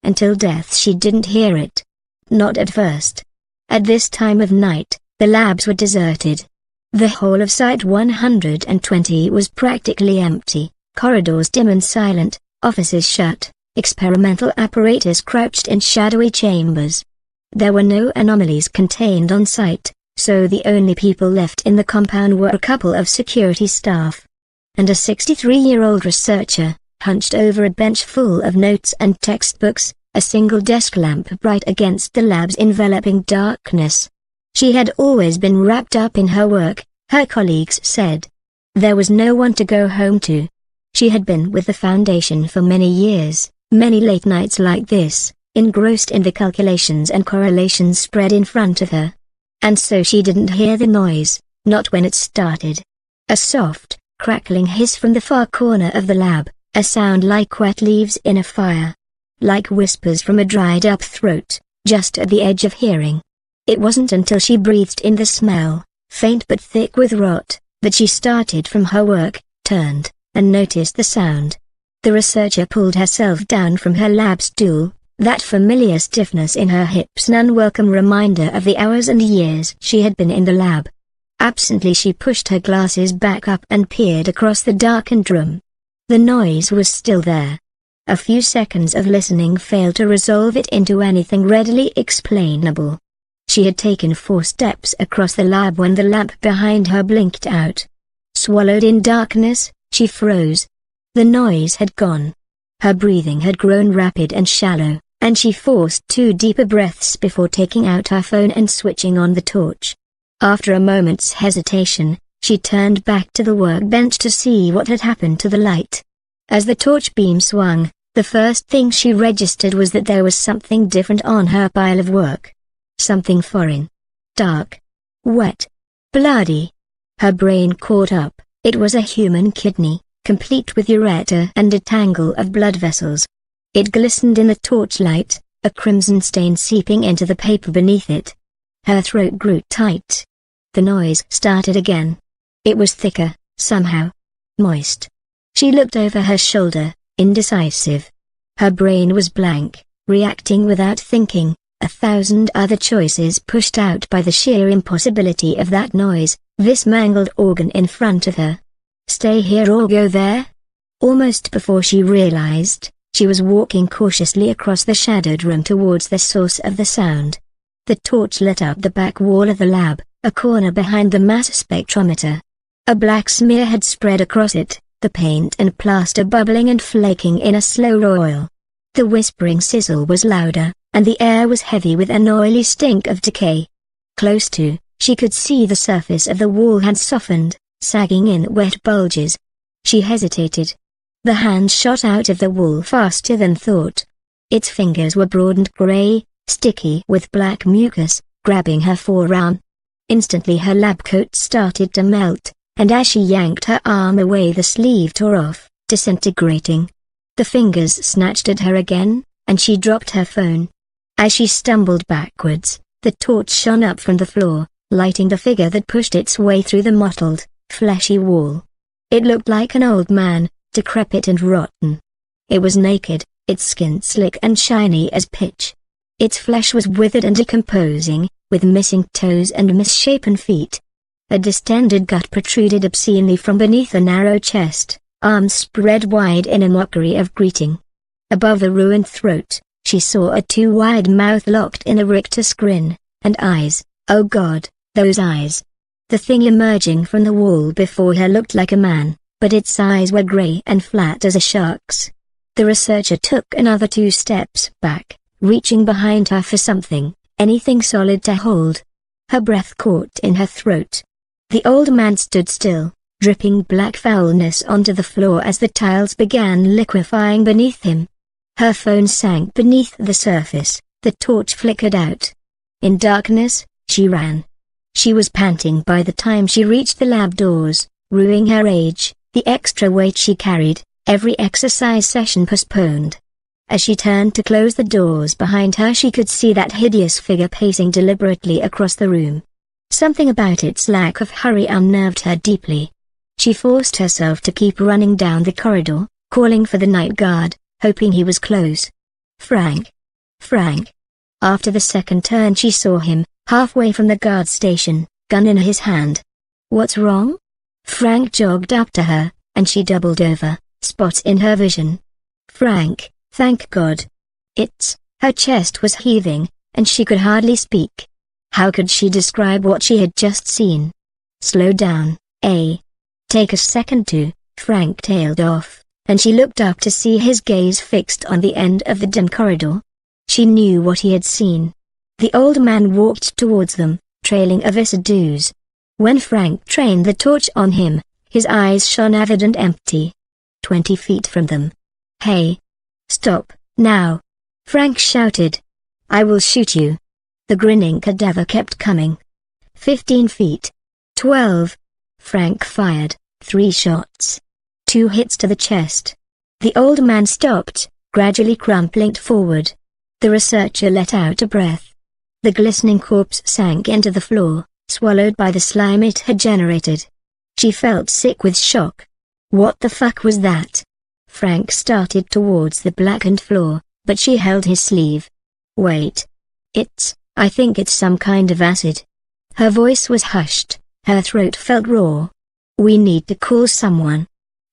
until death she didn't hear it. Not at first. At this time of night, the labs were deserted. The whole of Site 120 was practically empty, corridors dim and silent, offices shut, experimental apparatus crouched in shadowy chambers. There were no anomalies contained on site, so the only people left in the compound were a couple of security staff and a 63-year-old researcher, hunched over a bench full of notes and textbooks, a single desk lamp bright against the lab's enveloping darkness. She had always been wrapped up in her work, her colleagues said. There was no one to go home to. She had been with the Foundation for many years, many late nights like this, engrossed in the calculations and correlations spread in front of her. And so she didn't hear the noise, not when it started. A soft, crackling hiss from the far corner of the lab, a sound like wet leaves in a fire. Like whispers from a dried-up throat, just at the edge of hearing. It wasn't until she breathed in the smell, faint but thick with rot, that she started from her work, turned, and noticed the sound. The researcher pulled herself down from her lab stool, that familiar stiffness in her hips an unwelcome reminder of the hours and years she had been in the lab. Absently she pushed her glasses back up and peered across the darkened room. The noise was still there. A few seconds of listening failed to resolve it into anything readily explainable. She had taken 4 steps across the lab when the lamp behind her blinked out. Swallowed in darkness, she froze. The noise had gone. Her breathing had grown rapid and shallow, and she forced 2 deeper breaths before taking out her phone and switching on the torch. After a moment's hesitation, she turned back to the workbench to see what had happened to the light. As the torch beam swung, the first thing she registered was that there was something different on her pile of work. Something foreign. Dark. Wet. Bloody. Her brain caught up. It was a human kidney, complete with ureter and a tangle of blood vessels. It glistened in the torchlight, a crimson stain seeping into the paper beneath it. Her throat grew tight. The noise started again. It was thicker, somehow. Moist. She looked over her shoulder, indecisive. Her brain was blank, reacting without thinking, 1,000 other choices pushed out by the sheer impossibility of that noise, this mangled organ in front of her. Stay here or go there? Almost before she realized, she was walking cautiously across the shadowed room towards the source of the sound. The torch lit up the back wall of the lab, a corner behind the mass spectrometer. A black smear had spread across it, the paint and plaster bubbling and flaking in a slow roil. The whispering sizzle was louder, and the air was heavy with an oily stink of decay. Close to, she could see the surface of the wall had softened, sagging in wet bulges. She hesitated. The hand shot out of the wall faster than thought. Its fingers were broad and gray, sticky with black mucus, grabbing her forearm. Instantly her lab coat started to melt, and as she yanked her arm away the sleeve tore off, disintegrating. The fingers snatched at her again, and she dropped her phone. As she stumbled backwards, the torch shone up from the floor, lighting the figure that pushed its way through the mottled, fleshy wall. It looked like an old man, decrepit and rotten. It was naked, its skin slick and shiny as pitch. Its flesh was withered and decomposing, with missing toes and misshapen feet. A distended gut protruded obscenely from beneath a narrow chest, arms spread wide in a mockery of greeting. Above the ruined throat, she saw a too-wide mouth locked in a rictus grin, and eyes, oh God, those eyes. The thing emerging from the wall before her looked like a man, but its eyes were gray and flat as a shark's. The researcher took another 2 steps back, reaching behind her for something, anything solid to hold. Her breath caught in her throat. The old man stood still, dripping black foulness onto the floor as the tiles began liquefying beneath him. Her phone sank beneath the surface, the torch flickered out. In darkness, she ran. She was panting by the time she reached the lab doors, rueing her age, the extra weight she carried, every exercise session postponed. As she turned to close the doors behind her she could see that hideous figure pacing deliberately across the room. Something about its lack of hurry unnerved her deeply. She forced herself to keep running down the corridor, calling for the night guard, hoping he was close. Frank, Frank. After the second turn she saw him, halfway from the guard station, gun in his hand. What's wrong? Frank jogged up to her, and she doubled over, spots in her vision. Frank, thank God. Her chest was heaving, and she could hardly speak. How could she describe what she had just seen? Slow down, eh? Take a second to, Frank tailed off, and she looked up to see his gaze fixed on the end of the dim corridor. She knew what he had seen. The old man walked towards them, trailing a viscid ooze. When Frank trained the torch on him, his eyes shone avid and empty. 20 feet from them. Hey! Stop, now! Frank shouted. I will shoot you. The grinning cadaver kept coming. 15 feet. 12. Frank fired, 3 shots. 2 hits to the chest. The old man stopped, gradually crumpling forward. The researcher let out a breath. The glistening corpse sank into the floor, swallowed by the slime it had generated. She felt sick with shock. What the fuck was that? Frank started towards the blackened floor, but she held his sleeve. Wait. I think it's some kind of acid. Her voice was hushed, her throat felt raw. We need to call someone.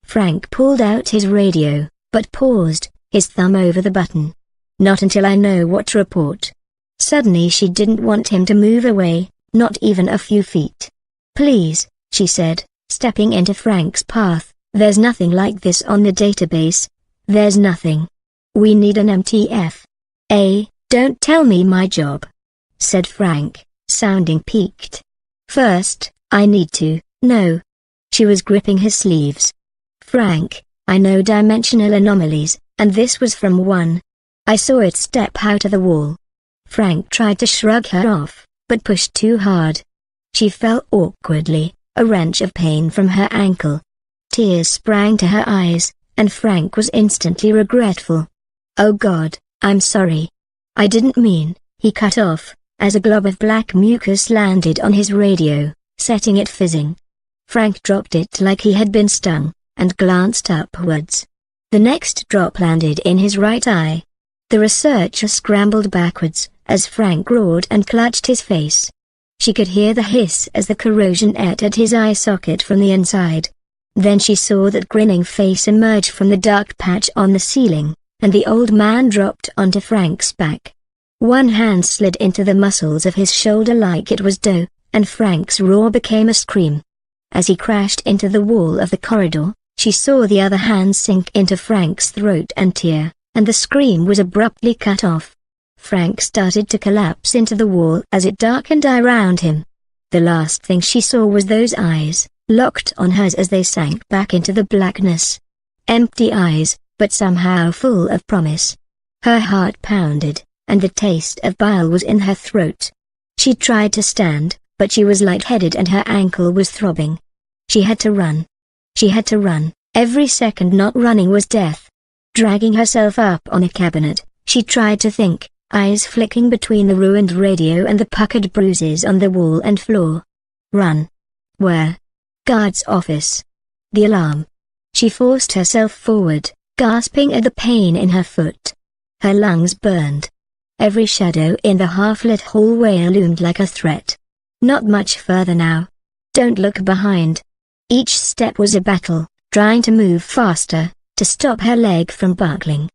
Frank pulled out his radio, but paused, his thumb over the button. Not until I know what to report. Suddenly she didn't want him to move away, not even a few feet. Please, she said, stepping into Frank's path, there's nothing like this on the database. There's nothing. We need an MTF. Don't tell me my job, said Frank, sounding piqued. First, I need to know. She was gripping his sleeves. Frank, I know dimensional anomalies, and this was from one. I saw it step out of the wall. Frank tried to shrug her off, but pushed too hard. She fell awkwardly, a wrench of pain from her ankle. Tears sprang to her eyes, and Frank was instantly regretful. Oh God, I'm sorry. I didn't mean, he cut off, as a glob of black mucus landed on his radio, setting it fizzing. Frank dropped it like he had been stung, and glanced upwards. The next drop landed in his right eye. The researcher scrambled backwards, as Frank roared and clutched his face. She could hear the hiss as the corrosion ate at his eye socket from the inside. Then she saw that grinning face emerge from the dark patch on the ceiling, and the old man dropped onto Frank's back. One hand slid into the muscles of his shoulder like it was dough, and Frank's roar became a scream. As he crashed into the wall of the corridor, she saw the other hand sink into Frank's throat and tear, and the scream was abruptly cut off. Frank started to collapse into the wall as it darkened around him. The last thing she saw was those eyes, locked on hers as they sank back into the blackness. Empty eyes, but somehow full of promise. Her heart pounded, and the taste of bile was in her throat. She tried to stand, but she was lightheaded and her ankle was throbbing. She had to run. She had to run. Every second not running was death. Dragging herself up on a cabinet, she tried to think, eyes flicking between the ruined radio and the puckered bruises on the wall and floor. Run. Where? Guard's office. The alarm. She forced herself forward, gasping at the pain in her foot. Her lungs burned. Every shadow in the half-lit hallway loomed like a threat. Not much further now. Don't look behind. Each step was a battle, trying to move faster, to stop her leg from buckling.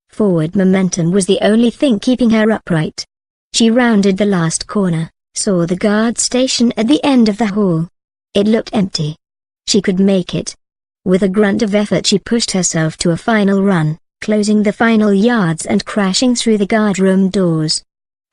Forward momentum was the only thing keeping her upright. She rounded the last corner, saw the guard station at the end of the hall. It looked empty. She could make it. With a grunt of effort she pushed herself to a final run, closing the final yards and crashing through the guardroom doors.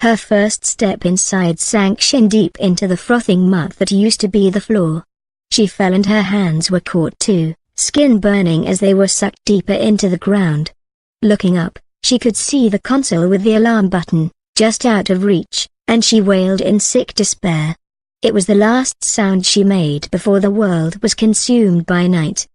Her first step inside sank shin deep into the frothing mud that used to be the floor. She fell and her hands were caught too, skin burning as they were sucked deeper into the ground. Looking up, she could see the console with the alarm button, just out of reach, and she wailed in sick despair. It was the last sound she made before the world was consumed by night.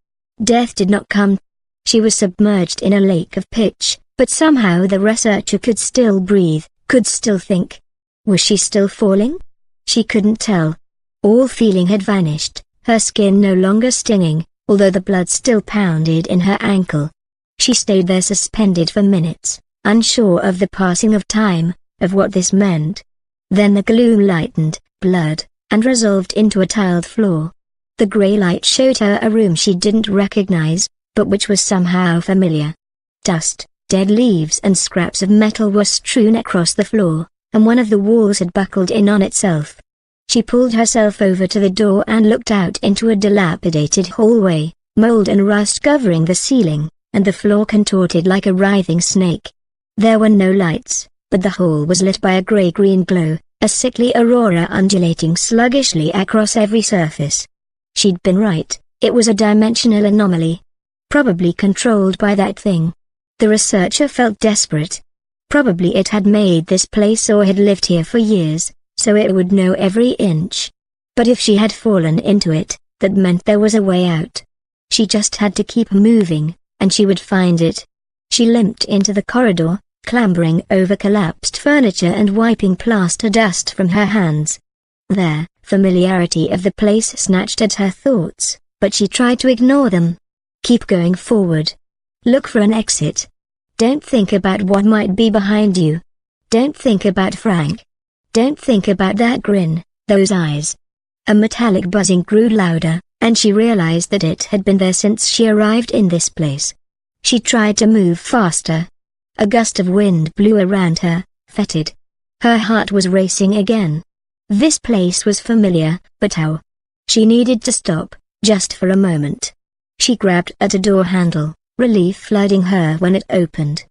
Death did not come. She was submerged in a lake of pitch, but somehow the researcher could still breathe, could still think. Was she still falling? She couldn't tell. All feeling had vanished, her skin no longer stinging, although the blood still pounded in her ankle. She stayed there suspended for minutes, unsure of the passing of time, of what this meant. Then the gloom lightened, blurred, and resolved into a tiled floor. The grey light showed her a room she didn't recognize, but which was somehow familiar. Dust, dead leaves and scraps of metal were strewn across the floor, and one of the walls had buckled in on itself. She pulled herself over to the door and looked out into a dilapidated hallway, mold and rust covering the ceiling, and the floor contorted like a writhing snake. There were no lights, but the hall was lit by a grey-green glow, a sickly aurora undulating sluggishly across every surface. She'd been right, it was a dimensional anomaly. Probably controlled by that thing. The researcher felt desperate. Probably it had made this place or had lived here for years, so it would know every inch. But if she had fallen into it, that meant there was a way out. She just had to keep moving, and she would find it. She limped into the corridor, clambering over collapsed furniture and wiping plaster dust from her hands. There, familiarity of the place snatched at her thoughts, but she tried to ignore them. Keep going forward. Look for an exit. Don't think about what might be behind you. Don't think about Frank. Don't think about that grin, those eyes. A metallic buzzing grew louder, and she realized that it had been there since she arrived in this place. She tried to move faster. A gust of wind blew around her, fetid. Her heart was racing again. This place was familiar, but how? She needed to stop, just for a moment. She grabbed at a door handle, relief flooding her when it opened.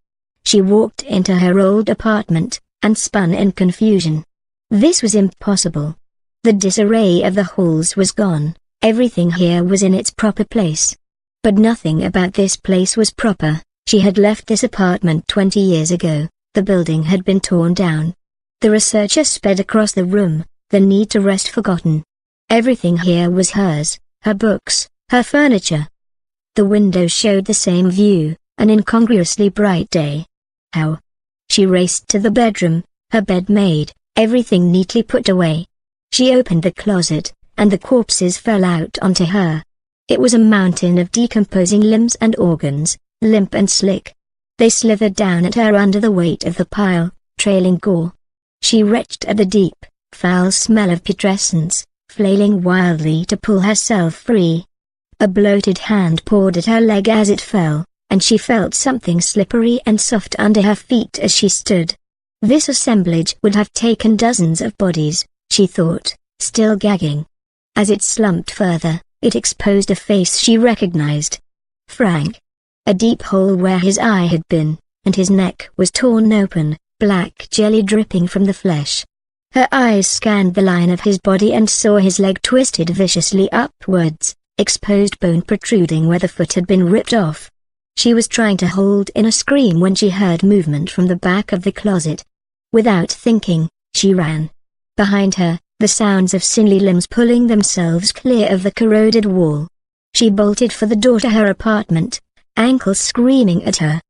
She walked into her old apartment, and spun in confusion. This was impossible. The disarray of the halls was gone, everything here was in its proper place. But nothing about this place was proper. She had left this apartment 20 years ago, the building had been torn down. The researcher sped across the room, the need to rest forgotten. Everything here was hers, her books, her furniture. The window showed the same view, an incongruously bright day. How? She raced to the bedroom, her bed made, everything neatly put away. She opened the closet, and the corpses fell out onto her. It was a mountain of decomposing limbs and organs, limp and slick. They slithered down at her under the weight of the pile, trailing gore. She retched at the deep, foul smell of putrescence, flailing wildly to pull herself free. A bloated hand pawed at her leg as it fell, and she felt something slippery and soft under her feet as she stood. This assemblage would have taken dozens of bodies, she thought, still gagging. As it slumped further, it exposed a face she recognized. Frank. A deep hole where his eye had been, and his neck was torn open, black jelly dripping from the flesh. Her eyes scanned the line of his body and saw his leg twisted viciously upwards, exposed bone protruding where the foot had been ripped off. She was trying to hold in a scream when she heard movement from the back of the closet. Without thinking, she ran. Behind her, the sounds of sinewy limbs pulling themselves clear of the corroded wall. She bolted for the door to her apartment, ankles screaming at her.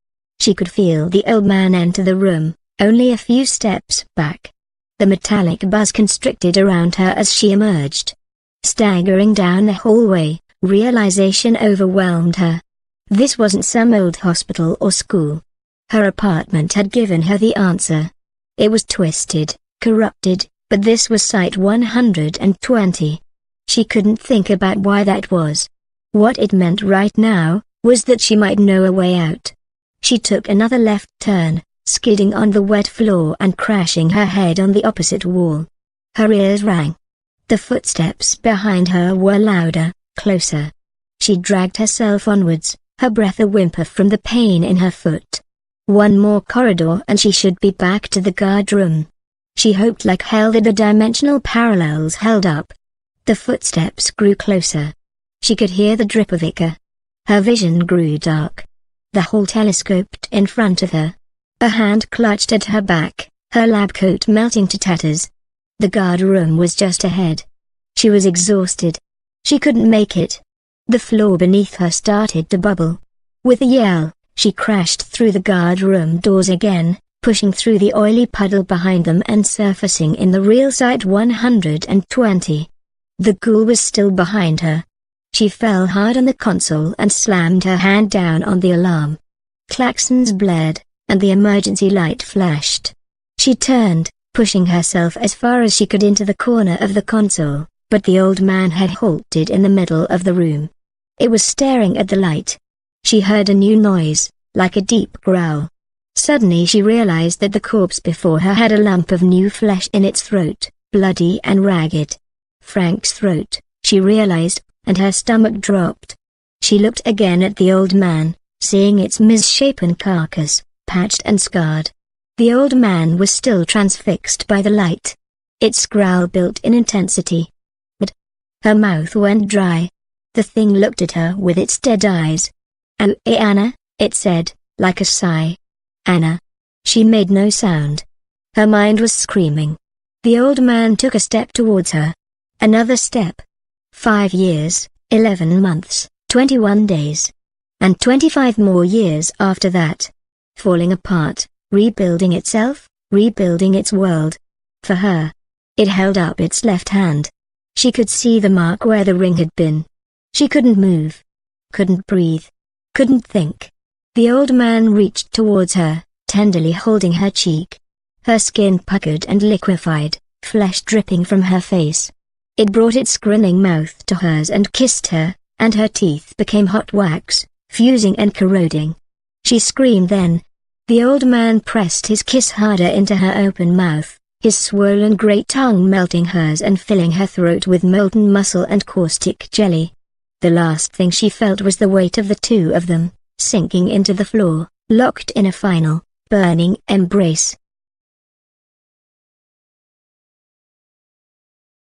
She could feel the old man enter the room, only a few steps back. The metallic buzz constricted around her as she emerged. Staggering down the hallway, realization overwhelmed her. This wasn't some old hospital or school. Her apartment had given her the answer. It was twisted, corrupted, but this was Site 120. She couldn't think about why that was. What it meant right now was that she might know a way out. She took another left turn, skidding on the wet floor and crashing her head on the opposite wall. Her ears rang. The footsteps behind her were louder, closer. She dragged herself onwards, her breath a whimper from the pain in her foot. One more corridor and she should be back to the guard room. She hoped like hell that the dimensional parallels held up. The footsteps grew closer. She could hear the drip of ichor. Her vision grew dark. The hall telescoped in front of her. A hand clutched at her back, her lab coat melting to tatters. The guard room was just ahead. She was exhausted. She couldn't make it. The floor beneath her started to bubble. With a yell, she crashed through the guard room doors again, pushing through the oily puddle behind them and surfacing in the real Site 120. The ghoul was still behind her. She fell hard on the console and slammed her hand down on the alarm. Klaxons blared. and the emergency light flashed. She turned, pushing herself as far as she could into the corner of the console, but the old man had halted in the middle of the room. It was staring at the light. She heard a new noise, like a deep growl. Suddenly she realized that the corpse before her had a lump of new flesh in its throat, bloody and ragged. Frank's throat, she realized, and her stomach dropped. She looked again at the old man, seeing its misshapen carcass, patched and scarred. The old man was still transfixed by the light. Its growl built in intensity. But her mouth went dry. The thing looked at her with its dead eyes. "Oh, Anna," it said, like a sigh. "Anna." She made no sound. Her mind was screaming. The old man took a step towards her. Another step. 5 years, 11 months, 21 days. And 25 more years after that. Falling apart, rebuilding itself, rebuilding its world. For her. It held up its left hand. She could see the mark where the ring had been. She couldn't move. Couldn't breathe. Couldn't think. The old man reached towards her, tenderly holding her cheek. Her skin puckered and liquefied, flesh dripping from her face. It brought its grinning mouth to hers and kissed her, and her teeth became hot wax, fusing and corroding. She screamed then. The old man pressed his kiss harder into her open mouth, his swollen great tongue melting hers and filling her throat with molten muscle and caustic jelly. The last thing she felt was the weight of the two of them, sinking into the floor, locked in a final, burning embrace.